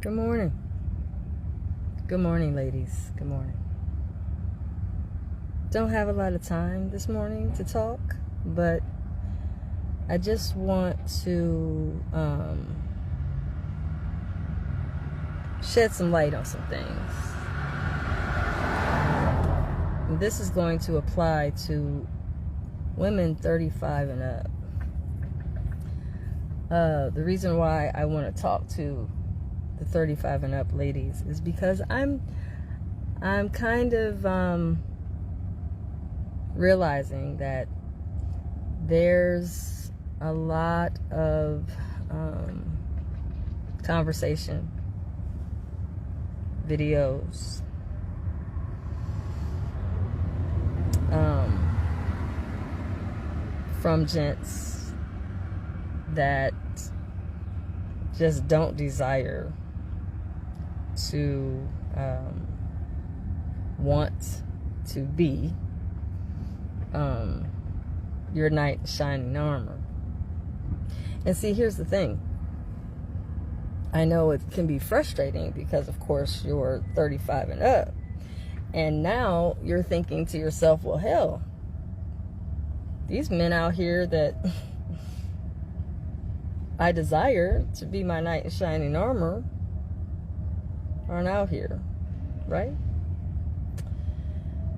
Good morning. Good morning, ladies. Good morning. Don't have a lot of time this morning to talk, but I just want to shed some light on some things. This is going to apply to women 35 and up. The reason why I want to talk to the 35 and up ladies is because I'm kind of realizing that there's a lot of conversation videos from gents that just don't desire to want to be your knight in shining armor. And see, here's the thing. I know it can be frustrating because, of course, you're 35 and up. And now you're thinking to yourself, well, hell, these men out here that I desire to be my knight in shining armor aren't out here, right?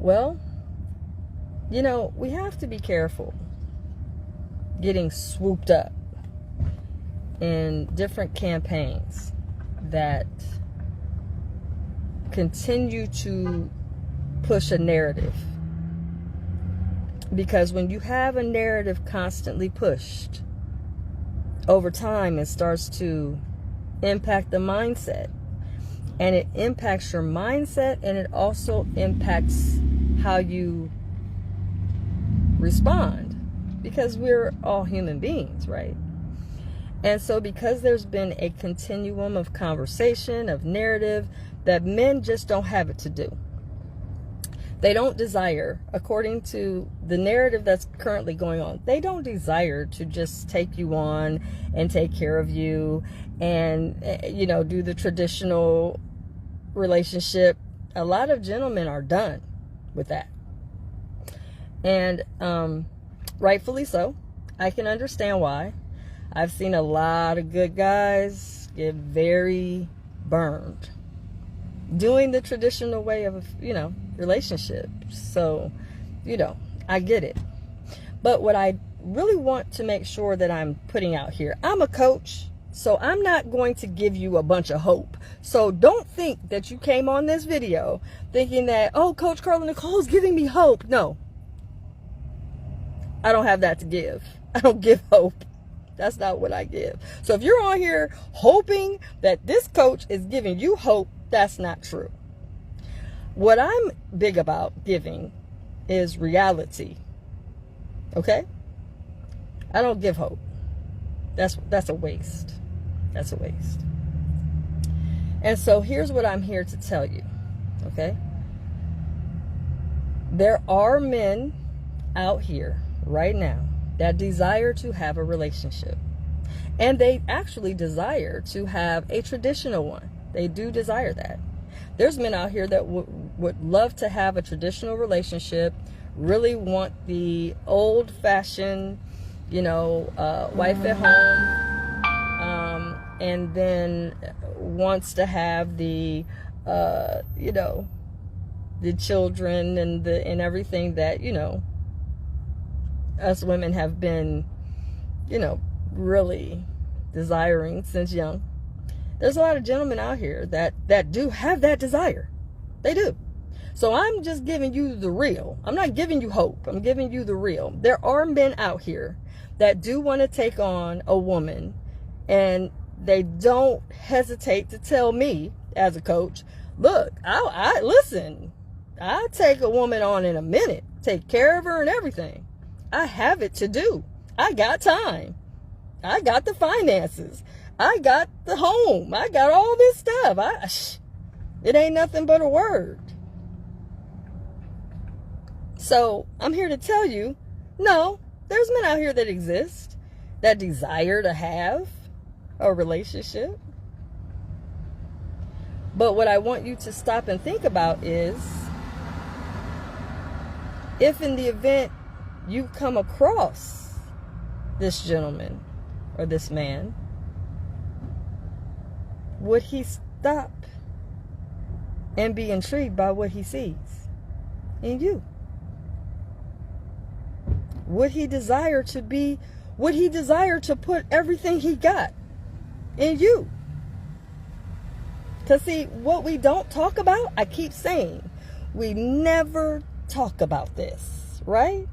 Well, you know, we have to be careful getting swooped up in different campaigns that continue to push a narrative. Because when you have a narrative constantly pushed, over time it starts to impact the mindset. And it impacts your mindset, and it also impacts how you respond. Because we're all human beings, right? And so because there's been a continuum of conversation, of narrative, that men just don't have it to do. They don't desire, according to the narrative that's currently going on, they don't desire to just take you on and take care of you and, you know, do the traditional relationship. A lot of gentlemen are done with that. And rightfully so. I can understand why. I've seen a lot of good guys get very burned doing the traditional way of, you know, relationship. So, you know, I get it. But what I really want to make sure that I'm putting out here, I'm a coach, so I'm not going to give you a bunch of hope. So don't think that you came on this video thinking that, oh, Coach Carla Nicole's giving me hope. No, I don't have that to give. I don't give hope. That's not what I give. So if you're on here hoping that this coach is giving you hope, that's not true. What I'm big about giving is reality. Okay? I don't give hope. That's a waste. That's a waste. And so here's what I'm here to tell you. Okay? There are men out here right now that desire to have a relationship. And they actually desire to have a traditional one. They do desire that. There's men out here that would love to have a traditional relationship, really want the old-fashioned, you know, wife at home, and then wants to have the, you know, the children and everything that, you know, us women have been, you know, really desiring since young. There's a lot of gentlemen out here that do have that desire. They do. So I'm just giving you the real. I'm not giving you hope. I'm giving you the real. There are men out here that do want to take on a woman, and they don't hesitate to tell me as a coach, look, I listen, I'll take a woman on in a minute, take care of her and everything. I have it to do. I got time. I got the finances. I got the home. I got all this stuff. It ain't nothing but a word. So I'm here to tell you, no, there's men out here that exist, that desire to have a relationship. But what I want you to stop and think about is, if in the event you come across this gentleman or this man, would he stop and be intrigued by what he sees in you? Would he desire to put everything he got in you? Because see, what we don't talk about, I keep saying, we never talk about this, right?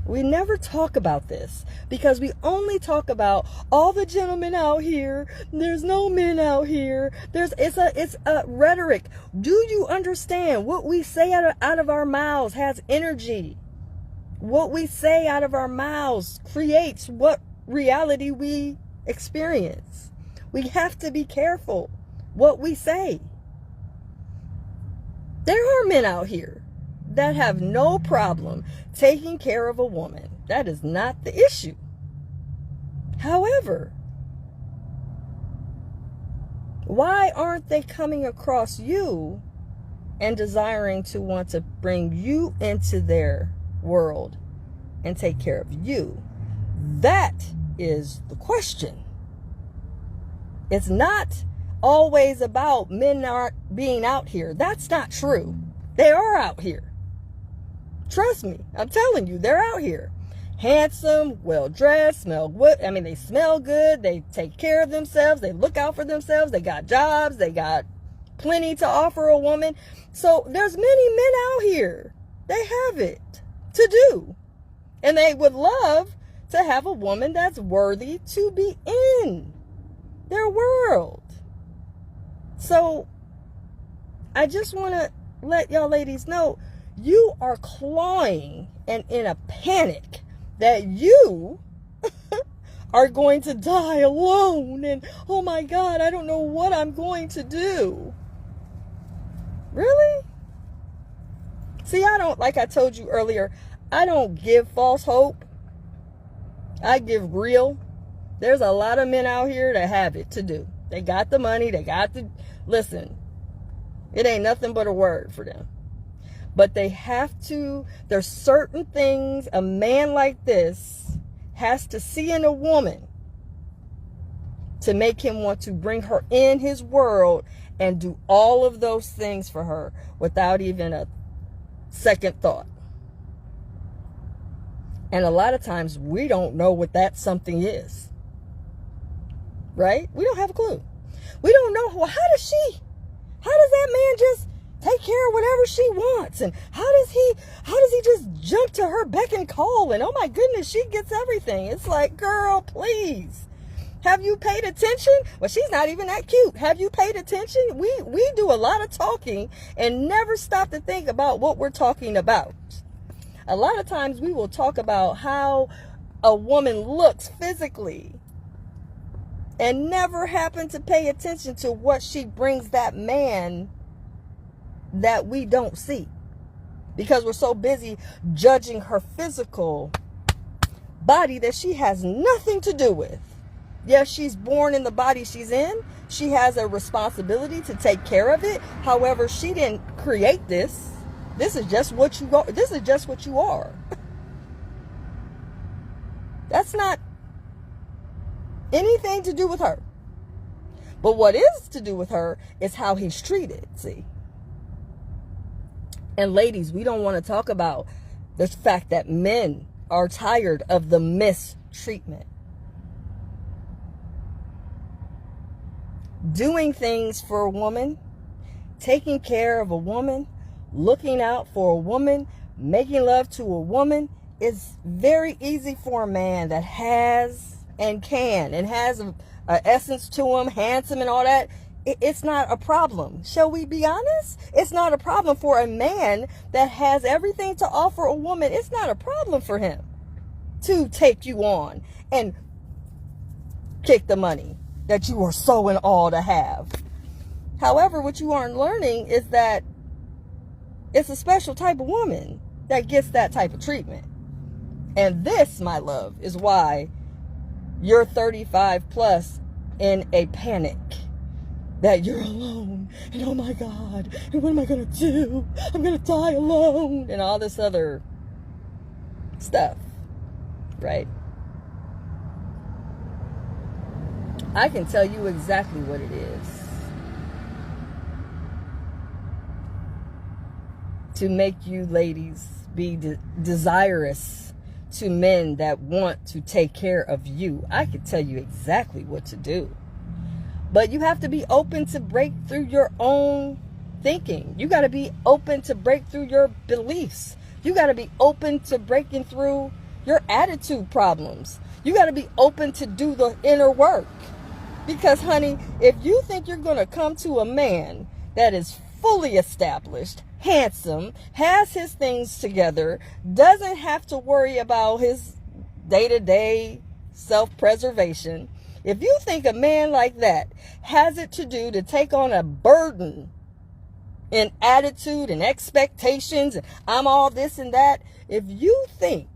We never talk about this because we only talk about all the gentlemen out here. There's no men out here. It's a rhetoric. Do you understand what we say out of our mouths has energy? What we say out of our mouths creates what reality we experience. We have to be careful what we say. There are men out here that have no problem taking care of a woman. That is not the issue. However, why aren't they coming across you and desiring to want to bring you into their world and take care of you? That is the question. It's not always about men not being out here. That's not true. They are out here. Trust me, I'm telling you, they're out here. Handsome, well-dressed, they smell good, they take care of themselves, they look out for themselves, they got jobs, they got plenty to offer a woman. So there's many men out here. They have it to do. And they would love to have a woman that's worthy to be in their world. So I just want to let y'all ladies know, you are clawing and in a panic that you are going to die alone. And oh my God, I don't know what I'm going to do. Really? See, like I told you earlier, I don't give false hope. I give real. There's a lot of men out here that have it to do. They got the money. Listen, it ain't nothing but a word for them. But they have to, there's certain things a man like this has to see in a woman to make him want to bring her in his world and do all of those things for her without even a second thought. And a lot of times we don't know what that something is. Right? We don't have a clue. We don't know, well, how does that man just take care of whatever she wants? And how does he just jump to her beck and call? And oh my goodness, she gets everything. It's like, girl, please. Have you paid attention? Well, she's not even that cute. Have you paid attention? We do a lot of talking and never stop to think about what we're talking about. A lot of times we will talk about how a woman looks physically and never happen to pay attention to what she brings that man that we don't see, because we're so busy judging her physical body that she has nothing to do with. Yes, she's born in the body she's in. She has a responsibility to take care of it. However, she didn't create this. This is just what you are. This is just what you are. That's not anything to do with her. But what is to do with her is how he's treated, see? And ladies, we don't want to talk about the fact that men are tired of the mistreatment. Doing things for a woman, taking care of a woman, looking out for a woman, making love to a woman is very easy for a man that has and can and has a essence to him, handsome and all that. It's not a problem. Shall we be honest? It's not a problem for a man that has everything to offer a woman. It's not a problem for him to take you on and kick the money that you are so in awe to have. However, what you aren't learning is that it's a special type of woman that gets that type of treatment. And this, my love, is why you're 35 plus in a panic. that you're alone, and oh my God, and what am I going to do? I'm going to die alone, and all this other stuff, right? I can tell you exactly what it is to make you ladies be desirous to men that want to take care of you. I can tell you exactly what to do. But you have to be open to break through your own thinking. You got to be open to break through your beliefs. You got to be open to breaking through your attitude problems. You got to be open to do the inner work. Because, honey, if you think you're going to come to a man that is fully established, handsome, has his things together, doesn't have to worry about his day-to-day self-preservation, if you think a man like that has it to do to take on a burden in attitude and expectations, and I'm all this and that, if you think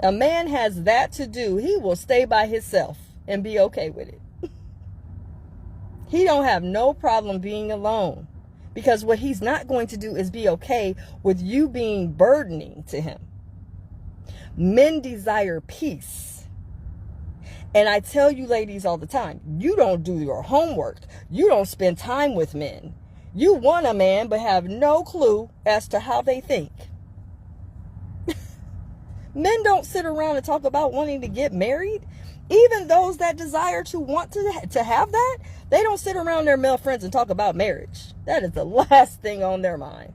a man has that to do, he will stay by himself and be okay with it. He don't have no problem being alone, because what he's not going to do is be okay with you being burdening to him. Men desire peace. And I tell you ladies all the time, you don't do your homework. You don't spend time with men. You want a man but have no clue as to how they think. Men don't sit around and talk about wanting to get married. Even those that desire to want to have that, they don't sit around their male friends and talk about marriage. That is the last thing on their mind.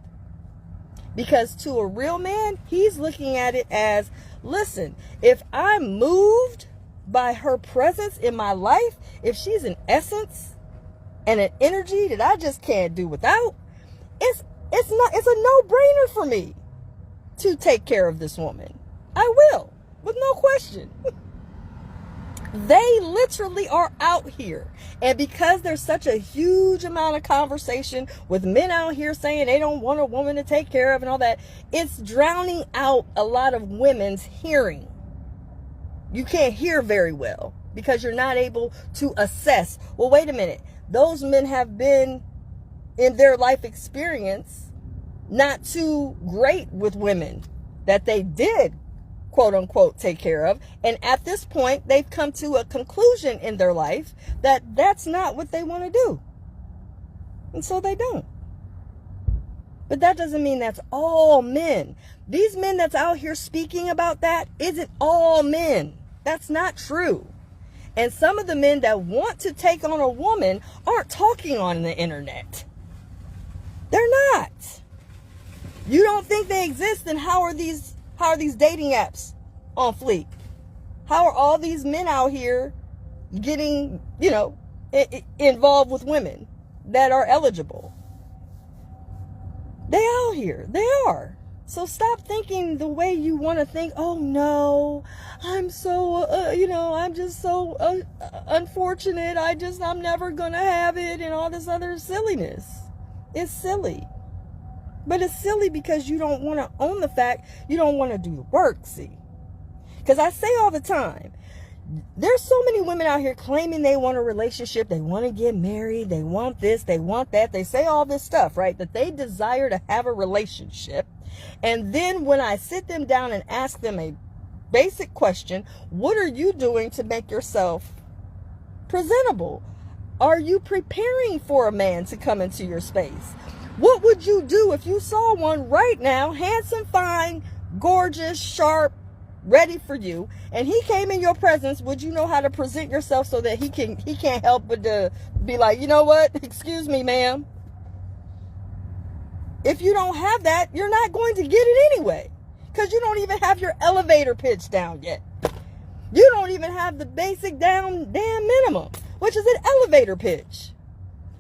Because to a real man, he's looking at it as, listen, if I'm moved by her presence in my life, if she's an essence and an energy that I just can't do without, it's a no-brainer for me to take care of this woman. I will, with no question. They literally are out here. And because there's such a huge amount of conversation with men out here saying they don't want a woman to take care of and all that, it's drowning out a lot of women's hearing. You can't hear very well because you're not able to assess. Well, wait a minute. Those men have been in their life experience not too great with women that they did, quote unquote, take care of. And at this point, they've come to a conclusion in their life that that's not what they want to do. And so they don't. But that doesn't mean that's all men. These men that's out here speaking about that isn't all men. That's not true. And some of the men that want to take on a woman aren't talking on the internet. They're not. You don't think they exist, then how are these dating apps on fleek? How are all these men out here getting, involved with women that are eligible? They out here. They are. So stop thinking the way you want to think. Oh no, I'm so, I'm just so unfortunate. I'm never going to have it and all this other silliness. It's silly. But it's silly because you don't want to own the fact you don't want to do the work, see? Because I say all the time, there's so many women out here claiming they want a relationship, they want to get married, they want this, they want that. They say all this stuff, right? That they desire to have a relationship. And then when I sit them down and ask them a basic question, what are you doing to make yourself presentable? Are you preparing for a man to come into your space? What would you do if you saw one right now, handsome, fine, gorgeous, sharp, ready for you, and he came in your presence? Would you know how to present yourself so that he can't help but to be like, you know what? Excuse me, ma'am. If you don't have that, you're not going to get it anyway, because you don't even have your elevator pitch down yet. You don't even have the basic damn minimum, which is an elevator pitch.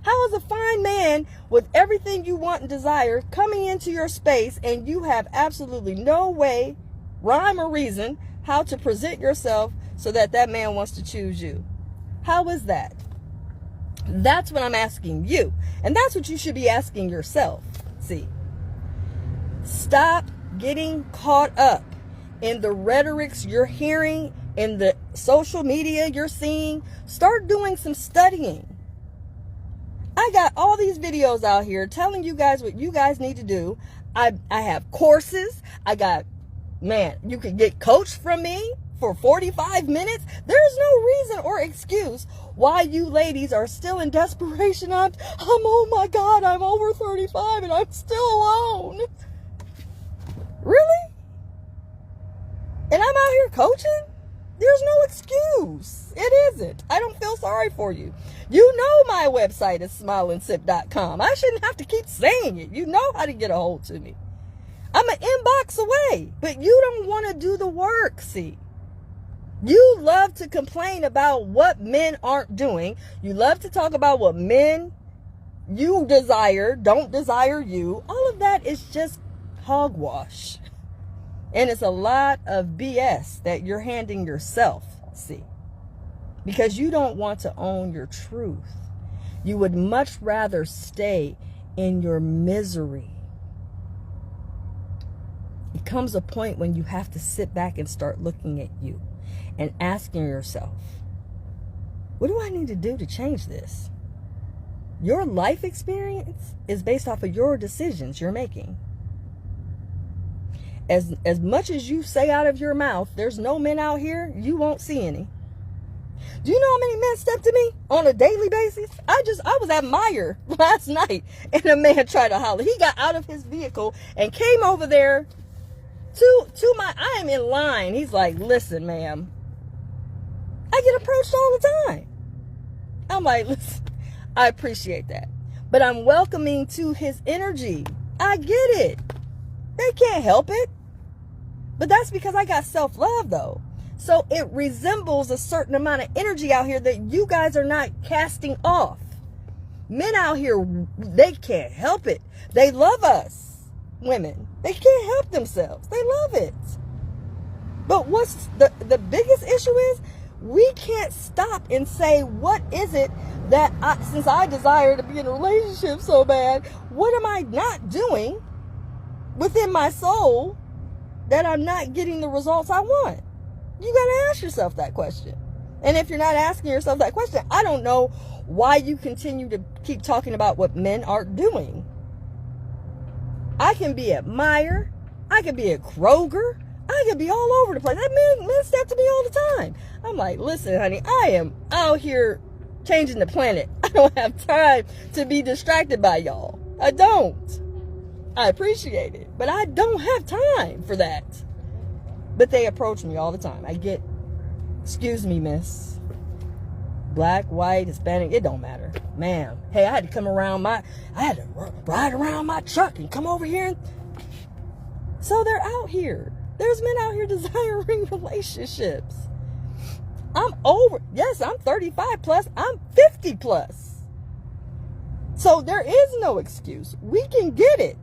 How is a fine man with everything you want and desire coming into your space and you have absolutely no way, rhyme or reason, how to present yourself so that that man wants to choose you? How is that? That's what I'm asking you. And that's what you should be asking yourself. See, stop getting caught up in the rhetorics you're hearing, in the social media you're seeing. Start doing some studying. I got all these videos out here telling you guys what you guys need to do. I have courses. I got, man, you can get coached from me for 45 minutes. There's no reason or excuse why you ladies are still in desperation. Oh my God, I'm over 35 and I'm still alone. Really? And I'm out here coaching? There's no excuse. It isn't. I don't feel sorry for you. You know my website is smileandsip.com. I shouldn't have to keep saying it. You know how to get a hold to me. I'm an inbox away, but you don't want to do the work, see. You love to complain about what men aren't doing. You love to talk about what men you desire don't desire you. All of that is just hogwash. And it's a lot of BS that you're handing yourself, see. Because you don't want to own your truth. You would much rather stay in your misery. It comes a point when you have to sit back and start looking at you and asking yourself, what do I need to do to change this? Your life experience is based off of your decisions you're making. As much as you say out of your mouth, there's no men out here, you won't see any. Do you know how many men step to me on a daily basis? I was at Meijer last night and a man tried to holler. He got out of his vehicle and came over there to I am in line. He's like, listen, ma'am, I get approached all the time. I'm like, listen, I appreciate that, but I'm welcoming to his energy. I get it. They can't help it. But that's because I got self-love, though. So it resembles a certain amount of energy out here that you guys are not casting off. Men out here, they can't help it. They love us, women. They can't help themselves. They love it. But what's the biggest issue is we can't stop and say, what is it that since I desire to be in a relationship so bad, what am I not doing within my soul that I'm not getting the results I want? You got to ask yourself that question. And if you're not asking yourself that question, I don't know why you continue to keep talking about what men aren't doing. I can be at Meijer. I can be at Kroger. I can be all over the place. Men step to me all the time. I'm like, listen, honey, I am out here changing the planet. I don't have time to be distracted by y'all. I don't. I appreciate it, but I don't have time for that. But they approach me all the time. I get, excuse me, miss. Black, white, Hispanic, it don't matter. Ma'am, hey, I had to ride around my truck and come over here. So they're out here. There's men out here desiring relationships. I'm 35 plus. I'm 50 plus. So there is no excuse. We can get it.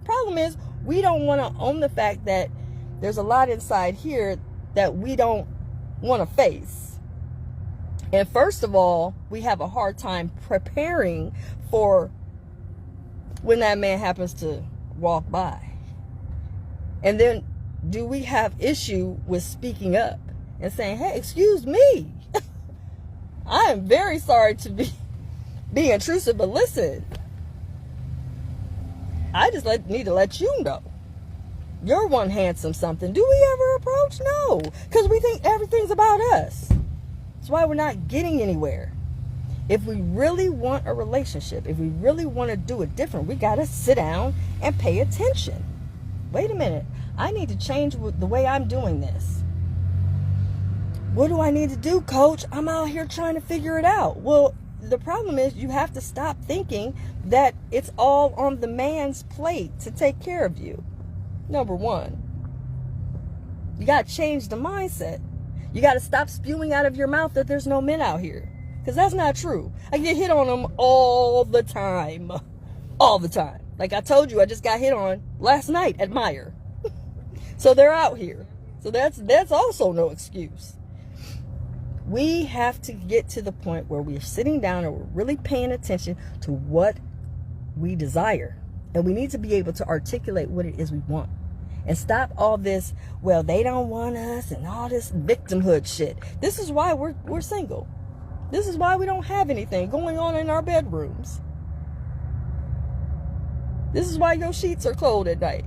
Problem is, we don't want to own the fact that there's a lot inside here that we don't want to face. And first of all, we have a hard time preparing for when that man happens to walk by. And then do we have issue with speaking up and saying, hey, excuse me, I am very sorry to be intrusive, but listen, I just need to let you know you're one handsome something. Do we ever approach? No, because we think everything's about us. That's why we're not getting anywhere. If we really want a relationship, if we really want to do it different, we got to sit down and pay attention. Wait a minute. I need to change the way I'm doing this. What do I need to do, coach? I'm out here trying to figure it out. Well, the problem is you have to stop thinking that it's all on the man's plate to take care of you. Number one, you got to change the mindset. You got to stop spewing out of your mouth that there's no men out here. Because that's not true. I get hit on them all the time. All the time. Like I told you, I just got hit on last night at Meijer. So they're out here. So that's also no excuse. We have to get to the point where we're sitting down and we're really paying attention to what we desire. And we need to be able to articulate what it is we want. And stop all this, well, they don't want us and all this victimhood shit. This is why we're single. This is why we don't have anything going on in our bedrooms. This is why your sheets are cold at night.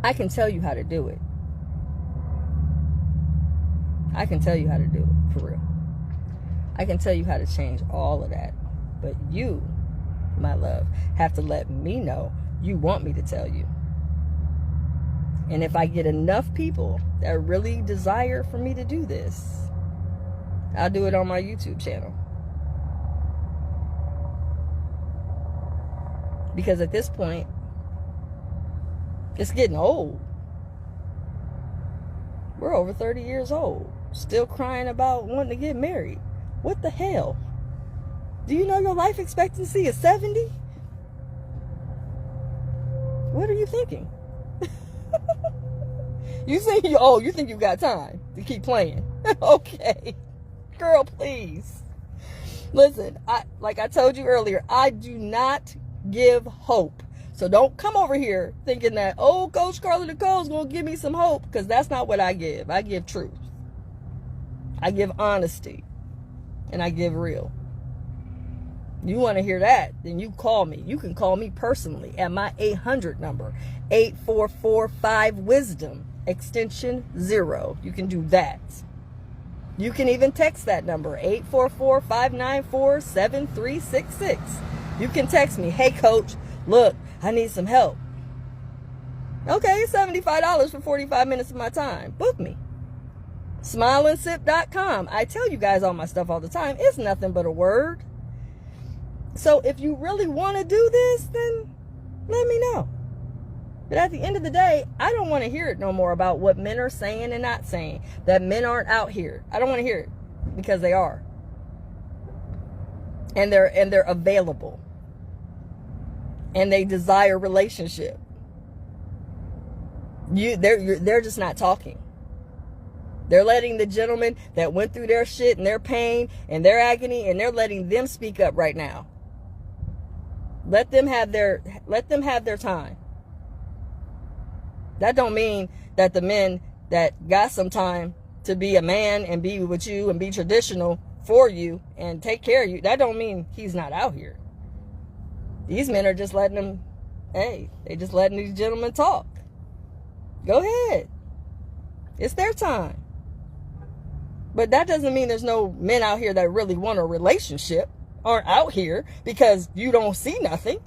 I can tell you how to do it. I can tell you how to do it, for real. I can tell you how to change all of that. But you, my love, have to let me know you want me to tell you. And if I get enough people that really desire for me to do this, I'll do it on my YouTube channel. Because at this point, it's getting old. We're over 30 years old, still crying about wanting to get married. What the hell? Do you know your life expectancy is 70? What are you thinking? You think you got time to keep playing? Okay. Girl, please. Listen, like I told you earlier, I do not give hope. So don't come over here thinking that, oh, Coach Carla Nicole is going to give me some hope, because that's not what I give. I give truth. I give honesty. And I give real. You want to hear that, then you call me. You can call me personally at my 800 number, 8445-WISDOM, extension 0. You can do that. You can even text that number, 844-594-7366. You can text me, hey, Coach, look, I need some help. Okay, $75 for 45 minutes of my time. Book me. SmileAndSip.com. I tell you guys all my stuff all the time. It's nothing but a word. So if you really want to do this, then let me know. But at the end of the day, I don't want to hear it no more about what men are saying and not saying. That men aren't out here. I don't want to hear it, because they are. And they're available. And they desire relationship. They're just not talking. They're letting the gentleman that went through their shit and their pain and their agony, and they're letting them speak up right now. Let them have their time. That don't mean that the men that got some time to be a man and be with you and be traditional for you and take care of you, that don't mean he's not out here. These men are just letting them, they just letting these gentlemen talk. Go ahead. It's their time. But that doesn't mean there's no men out here that really want a relationship, aren't out here because you don't see nothing.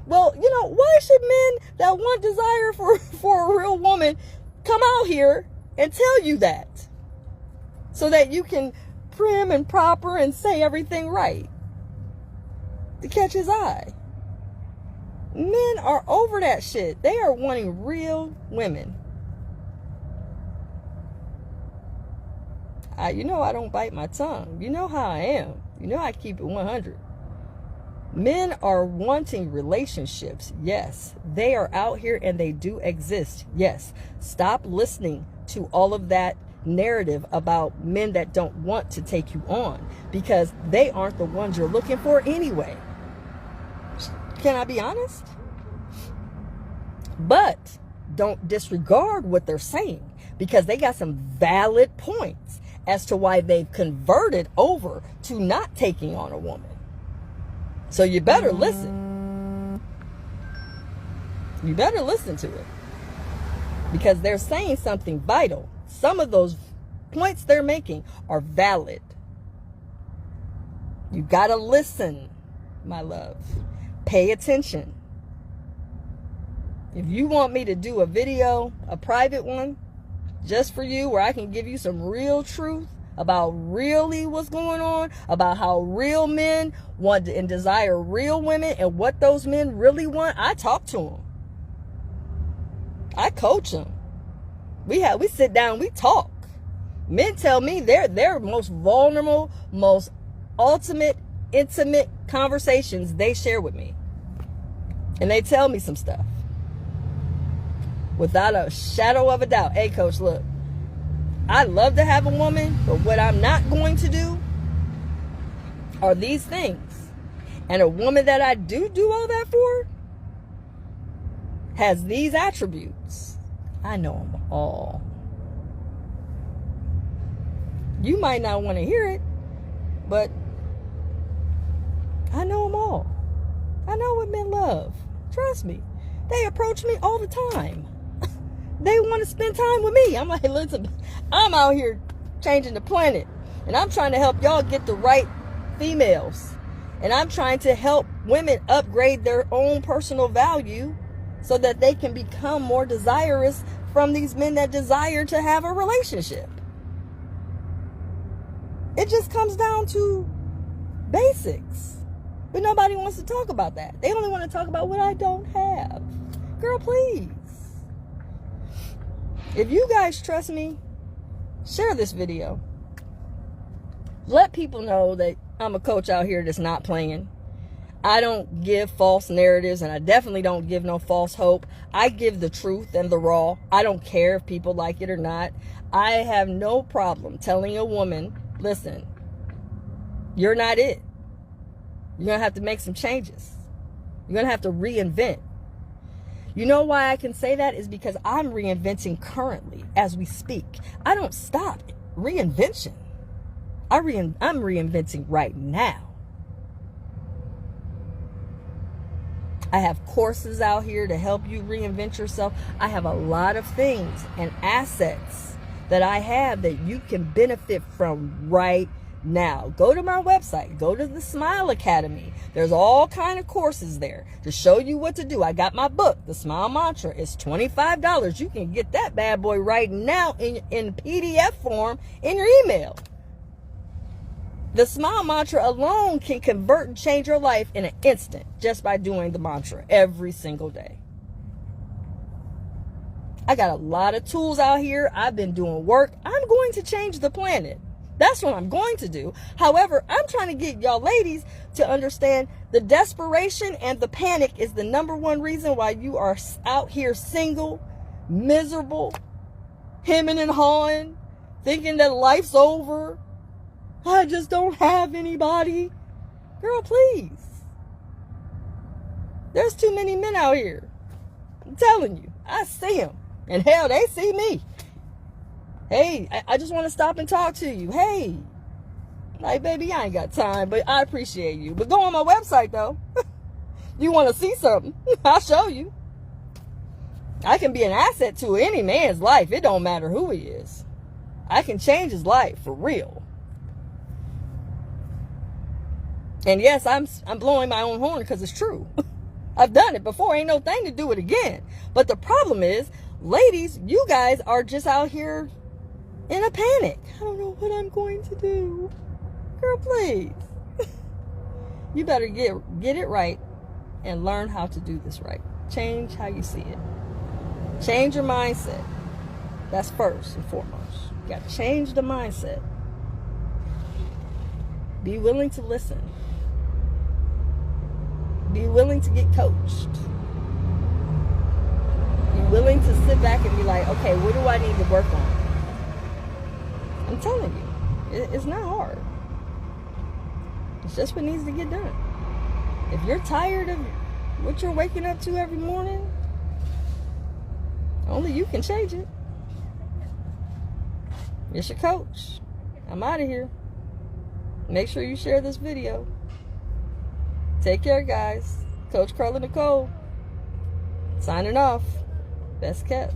Well, why should men that want desire for a real woman come out here and tell you that? So that you can prim and proper and say everything right to catch his eye. Men are over that shit. They are wanting real women. I don't bite my tongue. You know how I am. You know I keep it 100. Men are wanting relationships. Yes. They are out here and they do exist. Yes. Stop listening to all of that narrative about men that don't want to take you on, because they aren't the ones you're looking for anyway. Can I be honest? But don't disregard what they're saying, because they got some valid points as to why they've converted over to not taking on a woman. So you better listen. You better listen to it, because they're saying something vital. Some of those points they're making are valid. You gotta listen, my love. Pay attention. If you want me to do a video, a private one, just for you, where I can give you some real truth about really what's going on, about how real men want and desire real women and what those men really want, I talk to them. I coach them. We sit down, we talk. Men tell me their most vulnerable, most ultimate, intimate conversations they share with me. And they tell me some stuff. Without a shadow of a doubt. Hey, Coach, look. I'd love to have a woman, but what I'm not going to do are these things. And a woman that I do all that for has these attributes. I know them all. You might not want to hear it, but I know them all. I know what men love. Trust me. They approach me all the time. They want to spend time with me. I'm like, listen, I'm out here changing the planet. And I'm trying to help y'all get the right females. And I'm trying to help women upgrade their own personal value so that they can become more desirous from these men that desire to have a relationship. It just comes down to basics. But nobody wants to talk about that. They only want to talk about what I don't have. Girl, please. If you guys trust me, share this video. Let people know that I'm a coach out here that's not playing. I don't give false narratives, and I definitely don't give no false hope. I give the truth and the raw. I don't care if people like it or not. I have no problem telling a woman, listen, you're not it. You're going to have to make some changes. You're going to have to reinvent. You know why I can say that is because I'm reinventing currently as we speak. I don't stop reinvention. I'm reinventing right now. I have courses out here to help you reinvent yourself. I have a lot of things and assets that I have that you can benefit from right now. Go to my website. Go to the Smile Academy. There's all kind of courses there to show you what to do. I got my book, The Smile Mantra. It's $25. You can get that bad boy right now in PDF form in your email. The Smile Mantra alone can convert and change your life in an instant just by doing the mantra every single day. I got a lot of tools out here. I've been doing work. I'm going to change the planet. That's what I'm going to do. However, I'm trying to get y'all ladies to understand the desperation and the panic is the number one reason why you are out here single, miserable, hemming and hawing, thinking that life's over. I just don't have anybody. Girl, please. There's too many men out here. I'm telling you. I see them. And hell, they see me. Hey, I just want to stop and talk to you. Hey. Like, baby, I ain't got time, but I appreciate you. But go on my website, though. You want to see something? I'll show you. I can be an asset to any man's life. It don't matter who he is. I can change his life for real. And yes, I'm blowing my own horn because it's true. I've done it before. Ain't no thing to do it again. But the problem is, ladies, you guys are just out here in a panic. I don't know what I'm going to do. Girl, please. You better get it right and learn how to do this right. Change how you see it. Change your mindset. That's first and foremost. You got to change the mindset. Be willing to listen. Be willing to get coached. Be willing to sit back and be like, okay, what do I need to work on? I'm telling you, it's not hard. It's just what needs to get done. If you're tired of what you're waking up to every morning, only you can change it. It's your coach. I'm out of here. Make sure you share this video. Take care, guys. Coach Carla Nicole. Signing off. Best kept.